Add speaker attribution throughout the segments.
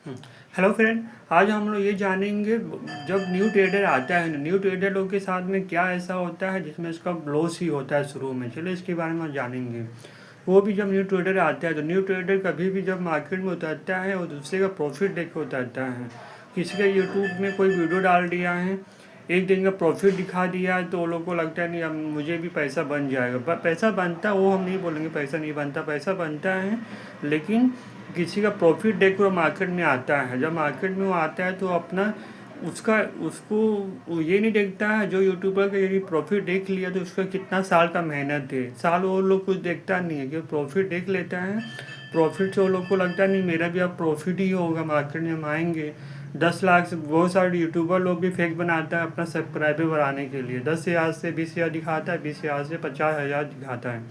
Speaker 1: हम्म, hello friend. आज हम लोग ये जानेंगे जब न्यू ट्रेडर आता है, न्यू ट्रेडर लोग के साथ में क्या ऐसा होता है जिसमें इसका लॉस ही होता है शुरू में। चलिए इसके बारे में जानेंगे। वो भी जब न्यू ट्रेडर आता है तो न्यू ट्रेडर कभी भी जब मार्केट में उतरता है वो दूसरे का प्रॉफिट देख के उतरता है। किसी का यूट्यूब में कोई वीडियो डाल दिया है, एक दिन का प्रॉफिट दिखा दिया है तो वो लोग को लगता है नहीं अब मुझे भी पैसा बन जाएगा। पैसा बनता है, वो हम नहीं बोलेंगे पैसा नहीं बनता, पैसा बनता है। लेकिन किसी का प्रॉफिट देख कर वो मार्केट में आता है। जब मार्केट में वो आता है तो अपना उसका उसको वो ये नहीं देखता है जो यूट्यूबर का यदि प्रॉफिट देख लिया तो उसका कितना साल का मेहनत है। साल वो लोग कुछ देखता नहीं है कि प्रॉफिट देख लेता है। प्रॉफिट से वो लोग को लगता है नहीं मेरा भी अब प्रॉफिट ही होगा, मार्केट में हम आएंगे 10 लाख से। बहुत सारे यूट्यूबर लोग भी फेक बनाता है अपना सब्सक्राइबर बढ़ाने के लिए। 10,000 से 20,000 दिखाता है, 20,000 से 50,000 दिखाता है।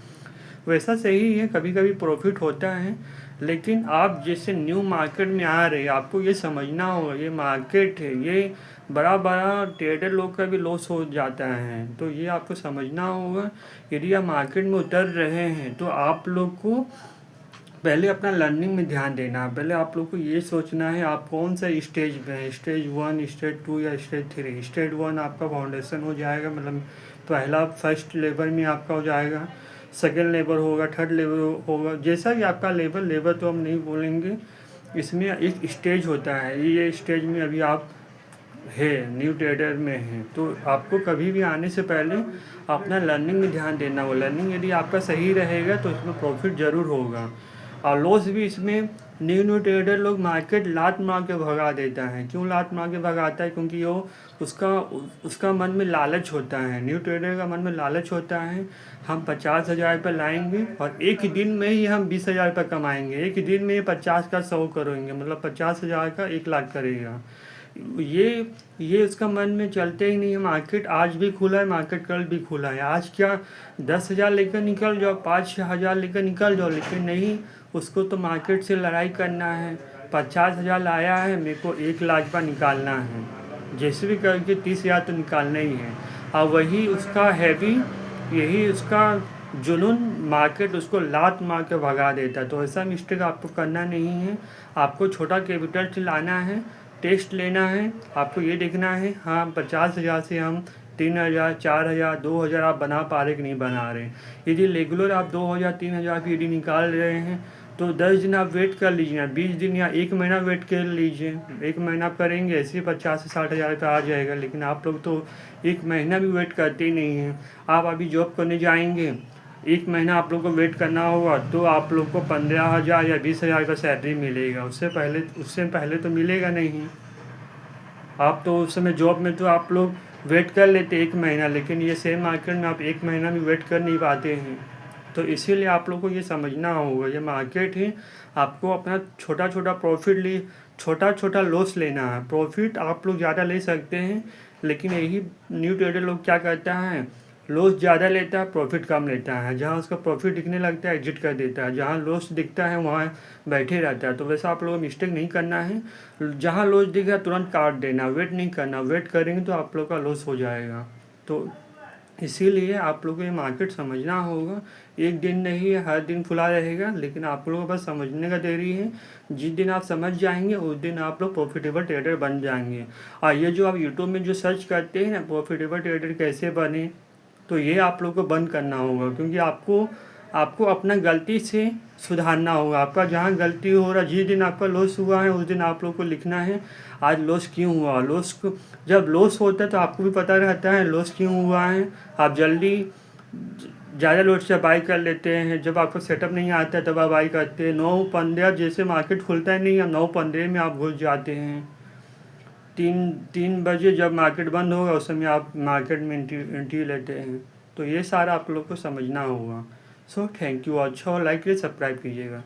Speaker 1: वैसा सही है, कभी कभी प्रॉफिट होता है। लेकिन आप जैसे न्यू मार्केट में आ रहे हैं, आपको ये समझना होगा ये मार्केट है, ये बड़ा बड़ा ट्रेडर लोग का भी लॉस हो जाता है। तो ये आपको समझना होगा। यदि आप मार्केट में उतर रहे हैं तो आप लोग को पहले अपना लर्निंग में ध्यान देना है। पहले आप लोग को ये सोचना है आप कौन सा स्टेज में है, स्टेज 1, स्टेज 2 या स्टेज 3। स्टेज 1 आपका फाउंडेशन हो जाएगा, मतलब पहला फर्स्ट लेवल में आपका हो जाएगा। सेकेंड लेवल होगा, थर्ड लेवल होगा, जैसा कि आपका लेवल तो हम नहीं बोलेंगे। इसमें एक स्टेज होता है, ये स्टेज में अभी आप है न्यू ट्रेडर में है। तो आपको कभी भी आने से पहले अपना लर्निंग में ध्यान देना होगा। लर्निंग यदि आपका सही रहेगा तो इसमें प्रॉफिट ज़रूर होगा। और लॉस भी इसमें न्यू ट्रेडर लोग मार्केट लात मार के भगा देता है। क्यों लात मार के भगाता है? क्योंकि वो उसका उसका मन में लालच होता है। न्यू ट्रेडर का मन में लालच होता है हम 50,000 रुपये लाएंगे और एक दिन में ही हम 20,000 रुपये कमाएंगे। एक दिन में 50 का 100 करेंगे, मतलब 50,000 का 1 लाख करेगा। ये उसका मन में चलते ही नहीं है। मार्केट आज भी खुला है, मार्केट कल भी खुला है। आज क्या 10,000 लेकर निकल जाओ, 5,000 लेकर निकल जाओ, लेकिन नहीं, उसको तो मार्केट से लड़ाई करना है। 50,000 लाया है, मेरे को 1 लाख का निकालना है, जैसे भी करके 30,000 तो निकालना ही है। और वही उसका हैवी, यही उसका जुनून मार्केट उसको लात मार के भगा देता है। तो ऐसा मिस्टेक आपको करना नहीं है। आपको छोटा कैपिटल से लाना है, टेस्ट लेना है। आपको ये देखना है हाँ 50,000 से हम 3,000, 4,000, 2,000 आप बना पा रहे कि नहीं बना रहे। यदि रेगुलर आप 2,000, 3,000 की यदि निकाल रहे हैं तो 10 दिन आप वेट कर लीजिए, 20 दिन या 1 महीना वेट कर लीजिए। 1 महीना आप करेंगे ऐसे 50 से 60,000 रुपये आ जाएगा। लेकिन आप लोग तो 1 महीना भी वेट करते ही नहीं हैं। आप अभी जॉब करने जाएंगे, 1 महीना आप लोग को वेट करना होगा तो आप लोग को 15,000 या 20,000 का सैलरी मिलेगा। उससे पहले तो मिलेगा नहीं। आप तो उस समय जॉब में तो आप लोग वेट कर लेते 1 महीना, लेकिन ये शेयर मार्केट में आप 1 महीना भी वेट कर नहीं पाते हैं। तो इसीलिए आप लोग को ये समझना होगा ये मार्केट है। आपको अपना छोटा छोटा प्रॉफिट ले, छोटा छोटा लॉस लेना है। प्रॉफिट आप लोग ज़्यादा ले सकते हैं, लेकिन यही न्यू ट्रेडर लोग क्या करता है, लॉस ज़्यादा लेता है, प्रॉफिट कम लेता है। जहाँ उसका प्रॉफिट दिखने लगता है एग्जिट कर देता है, जहाँ लॉस दिखता है वहाँ बैठे रहता है। तो वैसा आप लोगों को मिस्टेक नहीं करना है। जहाँ लॉस दिख रहा तुरंत काट देना, वेट नहीं करना। वेट करेंगे तो आप लोग का लॉस हो जाएगा। तो इसीलिए आप लोग को ये मार्केट समझना होगा। एक दिन नहीं है, हर दिन खुला रहेगा, लेकिन आप लोगों को बस समझने का देरी है। जिस दिन आप समझ जाएंगे उस दिन आप लोग प्रॉफिटेबल ट्रेडर बन जाएंगे। और ये जो आप यूट्यूब में जो सर्च करते हैं ना प्रॉफिटेबल ट्रेडर कैसे बने, तो ये आप लोग को बंद करना होगा। क्योंकि आपको अपना गलती से सुधारना होगा। आपका जहाँ गलती हो रहा, जिस दिन आपका लॉस हुआ है उस दिन आप लोग को लिखना है आज लॉस क्यों हुआ। जब लॉस होता है तो आपको भी पता रहता है लॉस क्यों हुआ है। आप जल्दी ज़्यादा लोड से बाई कर लेते हैं। जब आपको सेटअप नहीं आता है तब आप बाई करते हैं। 9:15 जैसे मार्केट खुलता ही नहीं है, 9:15 में आप घुस जाते हैं। 3 बजे जब मार्केट बंद होगा उस समय आप मार्केट में एंट्री लेते हैं। तो ये सारा आप लोग को समझना होगा। So thank you. अच्छा लाइक कीजिए, सब्सक्राइब कीजिएगा।